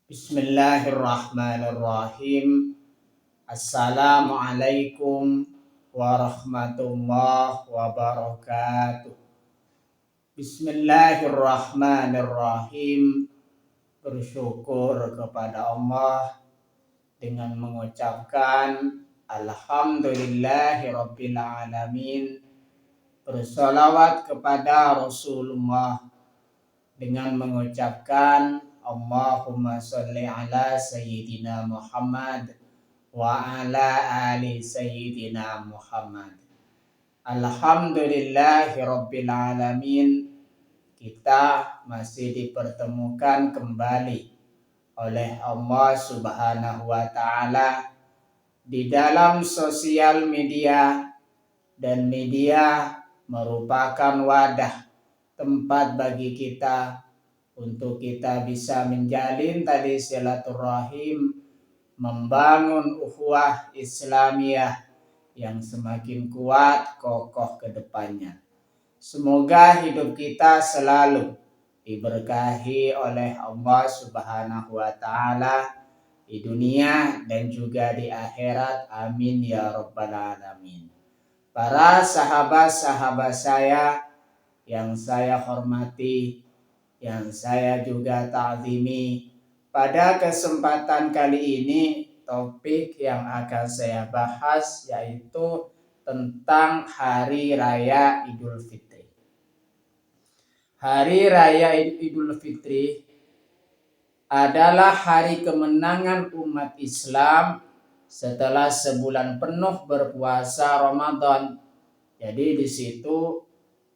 Bismillahirrahmanirrahim. Assalamualaikum warahmatullahi wabarakatuh. Bismillahirrahmanirrahim. Bersyukur kepada Allah dengan mengucapkan Alhamdulillahirabbil alamin. Bersolawat kepada Rasulullah dengan mengucapkan Allahumma sholli ala Sayyidina Muhammad wa ala ali Sayyidina Muhammad. Alhamdulillahirabbil alamin. Kita masih dipertemukan kembali oleh Allah Subhanahu wa taala di dalam sosial media, dan media merupakan wadah tempat bagi kita untuk kita bisa menjalin tali silaturahim, membangun ukhuwah Islamiyah yang semakin kuat kokoh ke depannya. Semoga hidup kita selalu diberkahi oleh Allah Subhanahu wa taala di dunia dan juga di akhirat. Amin ya rabbal alamin. Para sahabat-sahabat saya yang saya hormati, yang saya juga ta'zimi, pada kesempatan kali ini topik yang akan saya bahas yaitu tentang Hari Raya Idul Fitri. Hari Raya Idul Fitri adalah hari kemenangan umat Islam setelah sebulan penuh berpuasa Ramadan. Jadi di situ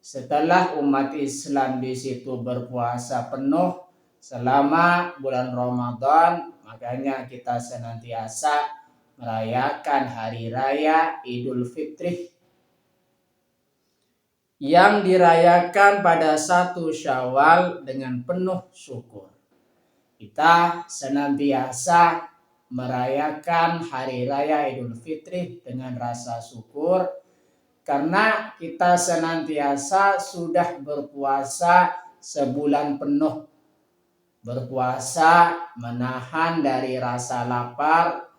setelah umat Islam di situ berpuasa penuh selama bulan Ramadan, makanya kita senantiasa merayakan hari raya Idul Fitri yang dirayakan pada 1 Syawal dengan penuh syukur. Kita senantiasa merayakan hari raya Idul Fitri dengan rasa syukur karena kita senantiasa sudah berpuasa sebulan penuh. Berpuasa menahan dari rasa lapar,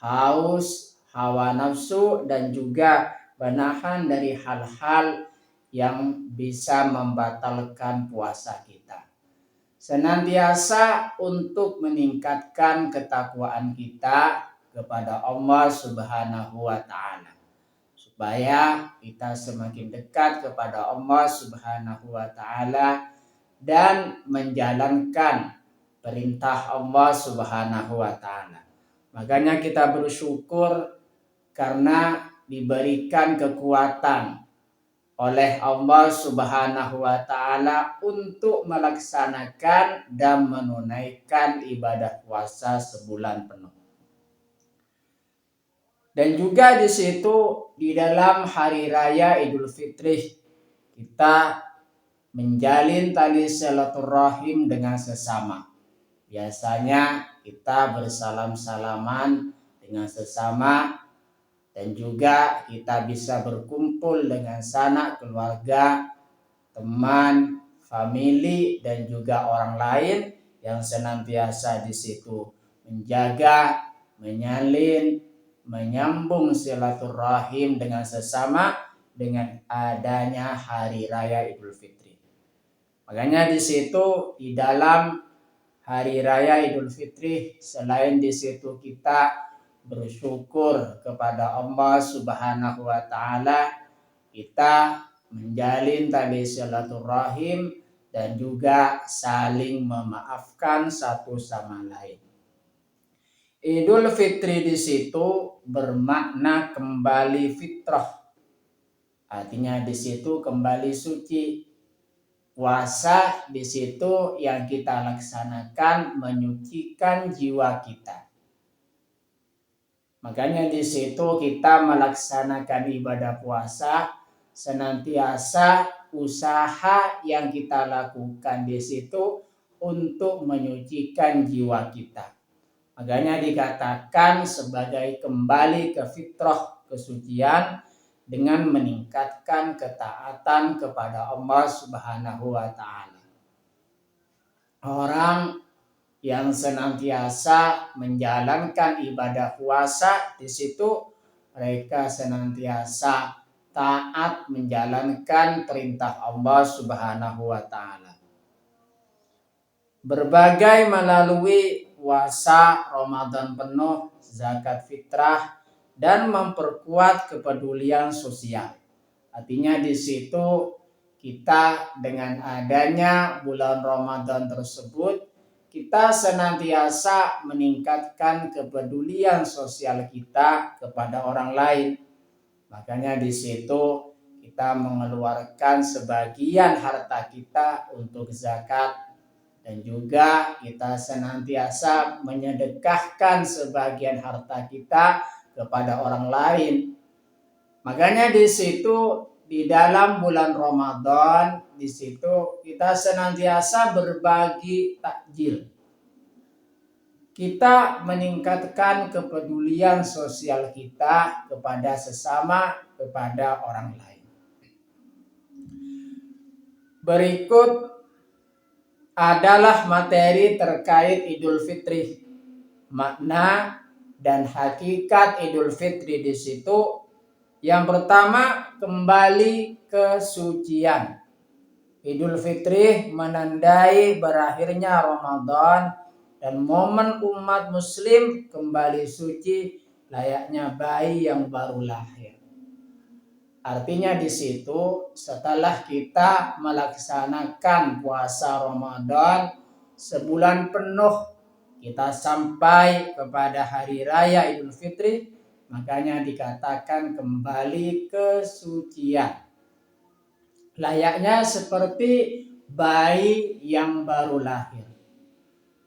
haus, hawa nafsu, dan juga menahan dari hal-hal yang bisa membatalkan puasa kita. Senantiasa untuk meningkatkan ketakwaan kita kepada Allah Subhanahu wa taala, supaya kita semakin dekat kepada Allah Subhanahu wa taala dan menjalankan perintah Allah Subhanahu wa taala. Makanya kita bersyukur karena diberikan kekuatan oleh Allah Subhanahu wa taala untuk melaksanakan dan menunaikan ibadah puasa sebulan penuh. Dan juga di situ di dalam hari raya Idul Fitri kita menjalin tali silaturahim dengan sesama. Biasanya kita bersalam-salaman dengan sesama, dan juga kita bisa berkumpul dengan sanak keluarga, teman, famili, dan juga orang lain yang senantiasa di situ menjaga, menyalin, menyambung silaturahim dengan sesama dengan adanya hari raya Idul Fitri. Makanya di situ di dalam hari raya Idul Fitri, selain di situ kita bersyukur kepada Allah Subhanahu wa taala, kita menjalin tali silaturahim dan juga saling memaafkan satu sama lain. Idul Fitri di situ bermakna kembali fitrah. Artinya di situ kembali suci. Puasa di situ yang kita laksanakan menyucikan jiwa kita. Makanya di situ kita melaksanakan ibadah puasa, senantiasa usaha yang kita lakukan di situ untuk menyucikan jiwa kita. Makanya dikatakan sebagai kembali ke fitrah kesucian dengan meningkatkan ketaatan kepada Allah Subhanahu wa taala. Orang yang senantiasa menjalankan ibadah puasa, di situ mereka senantiasa taat menjalankan perintah Allah Subhanahu wa taala. Berbagai melalui puasa Ramadan penuh, zakat fitrah, dan memperkuat kepedulian sosial. Artinya di situ kita dengan adanya bulan Ramadan tersebut, kita senantiasa meningkatkan kepedulian sosial kita kepada orang lain. Makanya di situ kita mengeluarkan sebagian harta kita untuk zakat, dan juga kita senantiasa menyedekahkan sebagian harta kita kepada orang lain. Makanya di situ di dalam bulan Ramadan, di situ kita senantiasa berbagi takjil. Kita meningkatkan kepedulian sosial kita kepada sesama, kepada orang lain. Berikut adalah materi terkait Idul Fitri. Makna dan hakikat Idul Fitri di situ, yang pertama, kembali ke sucian. Idul Fitri menandai berakhirnya Ramadan dan momen umat muslim kembali suci layaknya bayi yang baru lahir. Artinya di situ setelah kita melaksanakan puasa Ramadan sebulan penuh, kita sampai kepada hari raya Idul Fitri, makanya dikatakan kembali ke sucian. Layaknya seperti bayi yang baru lahir.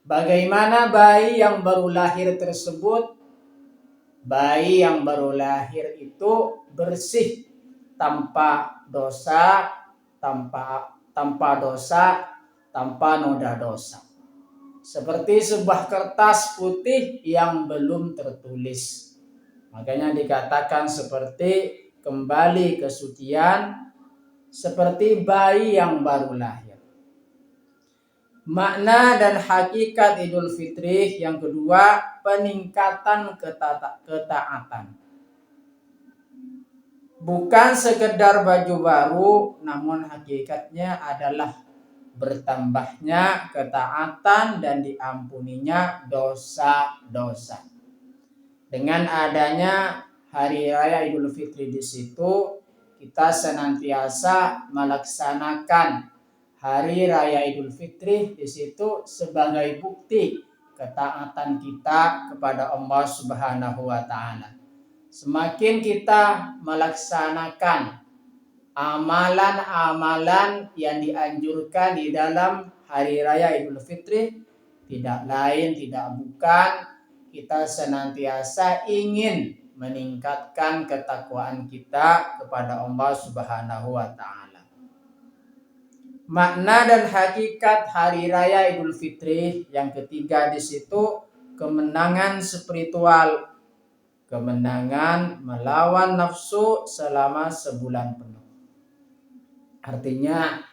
Bagaimana bayi yang baru lahir tersebut? Bayi yang baru lahir itu bersih, tanpa dosa, tanpa noda dosa. Seperti sebuah kertas putih yang belum tertulis. Makanya dikatakan seperti kembali ke sucian, seperti bayi yang baru lahir. Makna dan hakikat Idul Fitri yang kedua, peningkatan ketaatan. Bukan sekedar baju baru, namun hakikatnya adalah bertambahnya ketaatan dan diampuninya dosa-dosa. Dengan adanya hari raya Idul Fitri di situ, kita senantiasa melaksanakan hari raya Idul Fitri di situ sebagai bukti ketaatan kita kepada Allah Subhanahu wa taala. Semakin kita melaksanakan amalan-amalan yang dianjurkan di dalam hari raya Idul Fitri, tidak lain tidak bukan kita senantiasa ingin meningkatkan ketakwaan kita kepada Allah Subhanahu wa taala. Makna dan hakikat hari raya Idul Fitri yang ketiga di situ, kemenangan spiritual, kemenangan melawan nafsu selama sebulan penuh. Artinya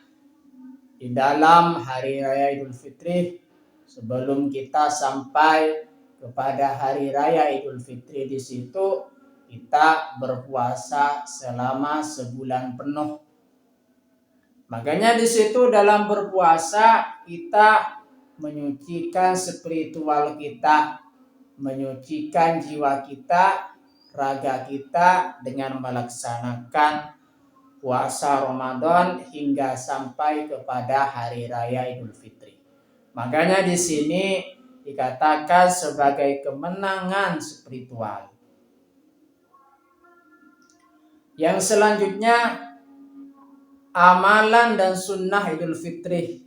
di dalam hari raya Idul Fitri, sebelum kita sampai kepada hari raya Idul Fitri di situ, kita berpuasa selama sebulan penuh. Makanya di situ dalam berpuasa kita menyucikan spiritual kita, menyucikan jiwa kita, raga kita dengan melaksanakan puasa Ramadan hingga sampai kepada hari raya Idul Fitri. Makanya di sini dikatakan sebagai kemenangan spiritual. Yang selanjutnya, amalan dan sunnah Idul Fitri.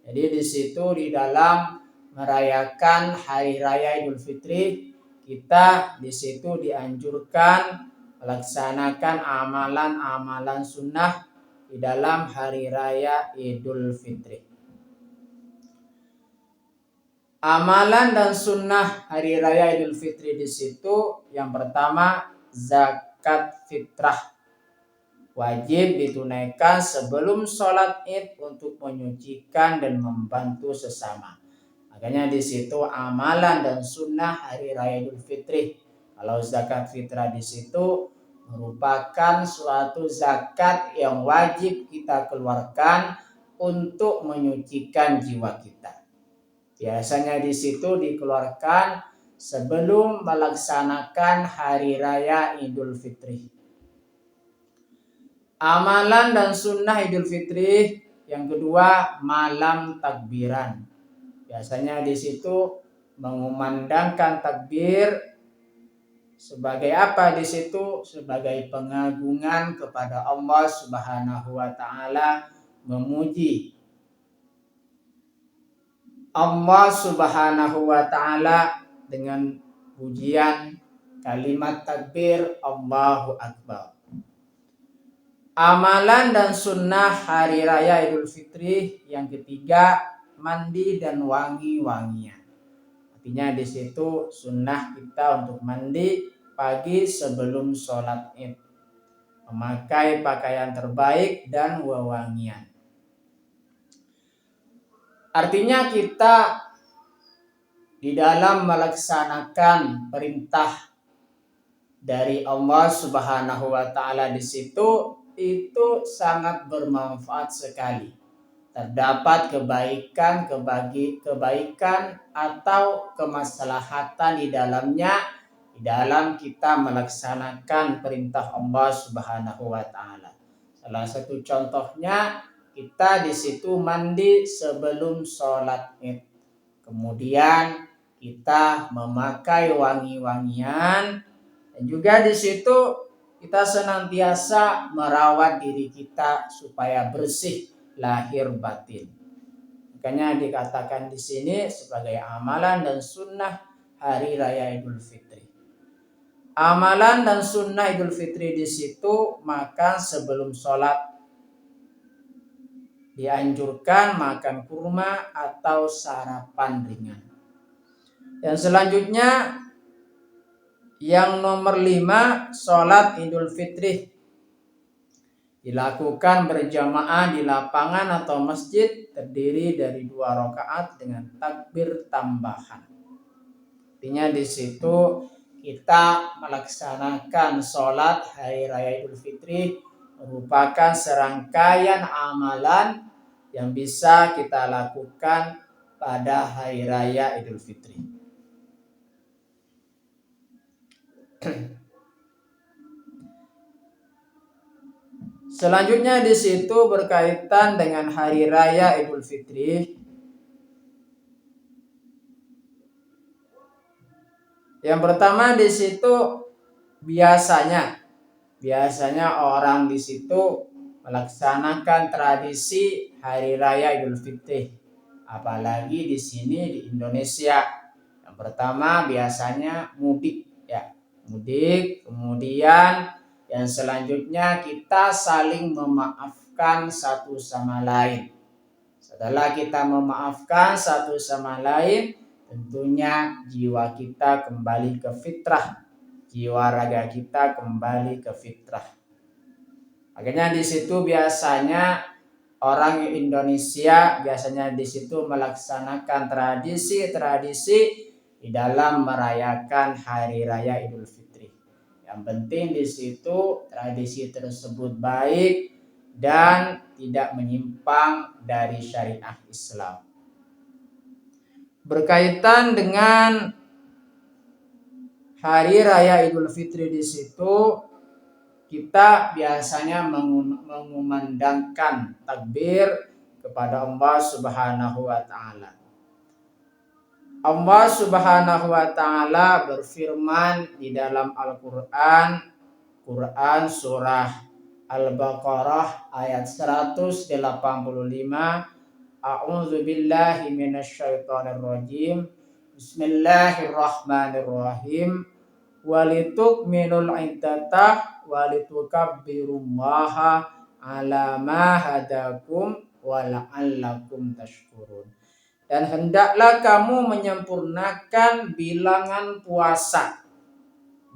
Jadi di situ di dalam merayakan hari raya Idul Fitri, kita di situ dianjurkan melaksanakan amalan-amalan sunnah di dalam hari raya Idul Fitri. Amalan dan sunnah hari raya Idul Fitri di situ, yang pertama zakat fitrah. Wajib ditunaikan sebelum sholat Id untuk menyucikan dan membantu sesama. Makanya di situ amalan dan sunnah hari raya Idul Fitri. Kalau zakat fitrah di situ merupakan suatu zakat yang wajib kita keluarkan untuk menyucikan jiwa kita. Biasanya di situ dikeluarkan sebelum melaksanakan hari raya Idul Fitri. Amalan dan sunnah Idul Fitri yang kedua, malam takbiran. Biasanya di situ mengumandangkan takbir sebagai apa di situ? Sebagai pengagungan kepada Allah Subhanahu wa taala, memuji Allah Subhanahu wa taala dengan pujian kalimat takbir Allahu Akbar. Amalan dan sunnah hari raya Idul Fitri yang ketiga, mandi dan wangi-wangian. Artinya di situ sunnah kita untuk mandi pagi sebelum sholat Id, memakai pakaian terbaik dan wewangian. Artinya kita di dalam melaksanakan perintah dari Allah Subhanahu wa taala di situ itu sangat bermanfaat sekali. Terdapat kebaikan atau kemaslahatan di dalamnya di dalam kita melaksanakan perintah Allah Subhanahu wa taala. Salah satu contohnya kita di situ mandi sebelum sholat Id. Kemudian kita memakai wangi-wangian dan juga di situ kita senantiasa merawat diri kita supaya bersih lahir batin. Makanya dikatakan di sini sebagai amalan dan sunnah hari raya Idul Fitri. Amalan dan sunnah Idul Fitri di situ makan sebelum sholat. Dianjurkan makan kurma atau sarapan ringan. Yang selanjutnya yang nomor 5, sholat Idul Fitri dilakukan berjamaah di lapangan atau masjid terdiri dari 2 rakaat dengan takbir tambahan. Artinya di situ kita melaksanakan sholat hari raya Idul Fitri merupakan serangkaian amalan yang bisa kita lakukan pada hari raya Idul Fitri. Selanjutnya di situ berkaitan dengan hari raya Idul Fitri. Yang pertama di situ biasanya orang di situ melaksanakan tradisi hari raya Idul Fitri. Apalagi di sini di Indonesia. Yang pertama biasanya mudik ya. Mudik, kemudian yang selanjutnya kita saling memaafkan satu sama lain. Setelah kita memaafkan satu sama lain, tentunya jiwa kita kembali ke fitrah. Jiwa raga kita kembali ke fitrah. Makanya di situ biasanya orang Indonesia biasanya di situ melaksanakan tradisi di dalam merayakan hari raya Idul Fitri. Yang penting di situ tradisi tersebut baik dan tidak menyimpang dari syariat Islam. Berkaitan dengan hari raya Idul Fitri di situ kita biasanya mengumandangkan takbir kepada Allah Subhanahu wa taala. Allah Subhanahu wa taala berfirman di dalam Al-Qur'an surah Al-Baqarah ayat 185, A'udzu billahi minasyaitonir rajim. Bismillahirrahmanirrahim. Walitukminul iddata walitukabbirullaha ala ma hadakum wa la'allakum tashkurun. Dan hendaklah kamu menyempurnakan bilangan puasa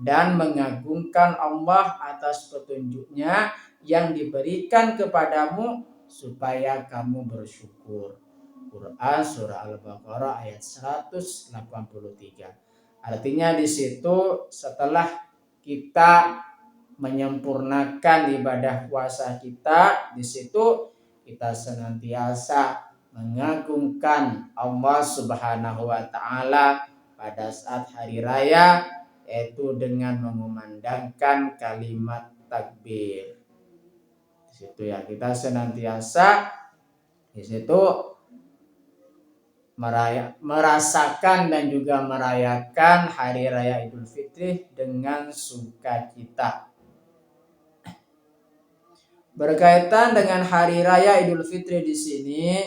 dan mengagungkan Allah atas petunjuknya yang diberikan kepadamu supaya kamu bersyukur. Quran surah Al-Baqarah ayat 183. Artinya di situ setelah kita menyempurnakan ibadah puasa kita, di situ kita senantiasa mengagungkan Allah Subhanahu wa taala pada saat hari raya, yaitu dengan mengumandangkan kalimat takbir. Di situ ya kita senantiasa di situ merasakan dan juga merayakan hari raya Idul Fitri dengan sukacita. Berkaitan dengan hari raya Idul Fitri di sini,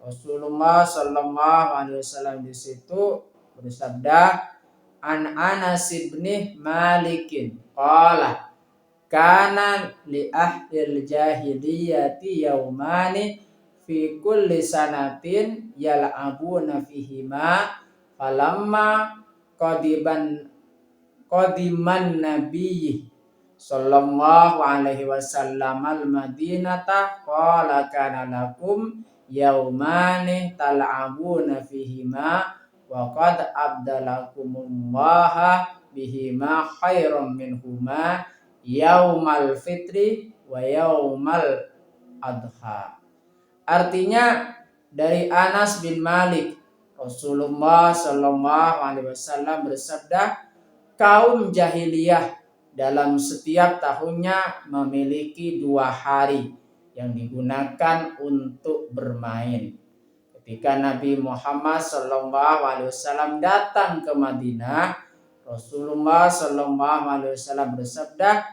Rasulullah Shallallahu Alaihi Wasallam di situ bersabda, An Anas bin Malikin qala kana li ahlil jahiliyati yaumani fi kulli sanatin yal'abuna fihima falamma qadiman nabiyyi sallallahu alaihi wasallam al-madinata qala kana lakum yaumani tal'abuna fihima wa qad abdalakumullah bihima khairum minhuma yaumal fitri wa yaumal adha. Artinya dari Anas bin Malik, Rasulullah Shallallahu Alaihi Wasallam bersabda, kaum jahiliyah dalam setiap tahunnya memiliki 2 hari yang digunakan untuk bermain. Ketika Nabi Muhammad Shallallahu Alaihi Wasallam datang ke Madinah, Rasulullah Shallallahu Alaihi Wasallam bersabda,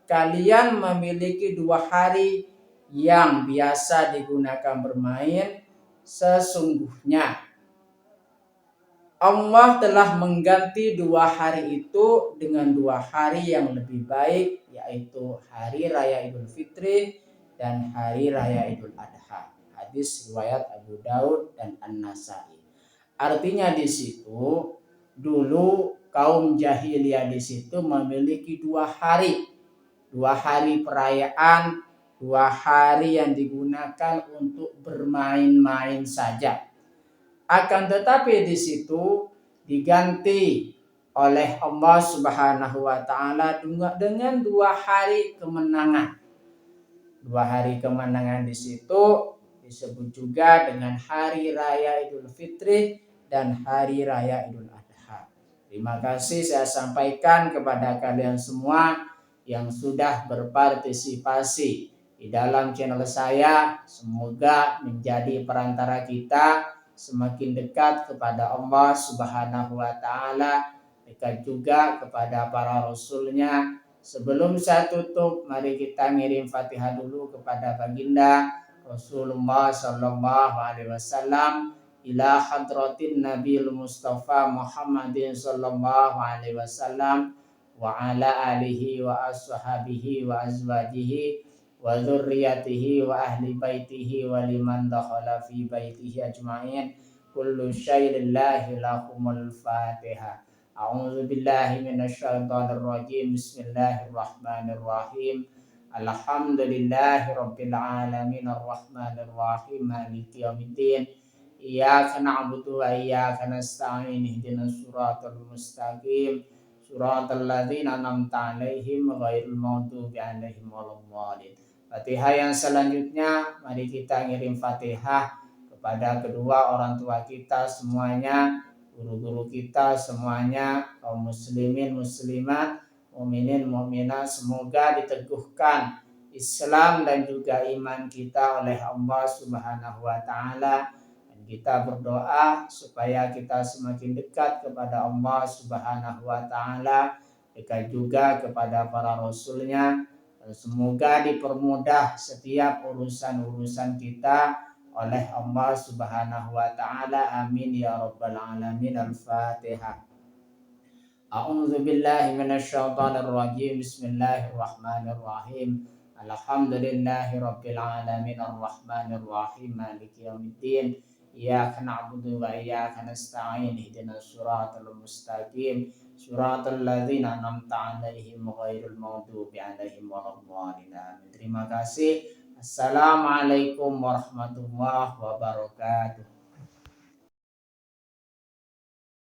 kalian memiliki 2 hari yang biasa digunakan bermain. Sesungguhnya Allah telah mengganti 2 hari itu dengan 2 hari yang lebih baik, yaitu hari raya Idul Fitri dan hari raya Idul Adha. Hadis riwayat Abu Daud dan An-Nasai. Artinya di situ dulu kaum jahiliyah di situ memiliki 2 hari. 2 hari perayaan, 2 hari yang digunakan untuk bermain-main saja. Akan tetapi di situ diganti oleh Allah Subhanahu wa taala dengan 2 hari kemenangan. 2 hari kemenangan di situ disebut juga dengan hari raya Idul Fitri dan hari raya Idul Adha. Terima kasih saya sampaikan kepada kalian semua yang sudah berpartisipasi di dalam channel saya. Semoga menjadi perantara kita semakin dekat kepada Allah Subhanahu wa taala, dekat juga kepada para rasulnya. Sebelum saya tutup, mari kita ngirim Fatihah dulu kepada baginda Rasulullah Sallallahu Alaihi Wasallam, ila hadratin Nabil Mustafa Muhammadin Sallallahu Alaihi Wasallam wa ala alihi wa ashabihi wa azwajihi wa dzurriyyatihi wa ahli baitihi wa liman dakhala fi baitihi ajma'in. Kullu syai'in lillahi lahumul Fatihah. A'udzu billahi minasyaitonir rajim. Bismillahirrahmanirrahim. Alhamdulillahi rabbil alamin arrahmanir rahim maliki yaumiddin. Iyyaka na'budu wa iyyaka nasta'in. Ihdinas siratal mustaqim. Suratal ladzina an'amta 'alaihim ghairil maghdubi 'alaihim waladdallin. Fatihah yang selanjutnya mari kita ngirim Fatihah kepada kedua orang tua kita semuanya, guru-guru kita semuanya, kaum muslimin muslimat, mukminin mukminat, semoga diteguhkan Islam dan juga iman kita oleh Allah Subhanahu wa taala. Kita berdoa supaya kita semakin dekat kepada Allah Subhanahu wa taala, dekat juga kepada para rasulnya. Semoga dipermudah setiap urusan-urusan kita oleh Allah Subhanahu wa taala. Amin ya rabbal alamin. Al-Fatihah. A'udzu billahi minasyaitonir rajim. Bismillahirrahmanirrahim. Alhamdulillahi rabbil alamin arrahmanir rahim maliki yaumiddin. Iyyaka na'budu wa iyyaka nasta'in. Ihdinas siratal mustaqim. Siratal ladzina an'amta 'alaihim ghairil maghdubi 'alaihim waladdallin. Terima kasih. Assalamualaikum warahmatullahi wabarakatuh.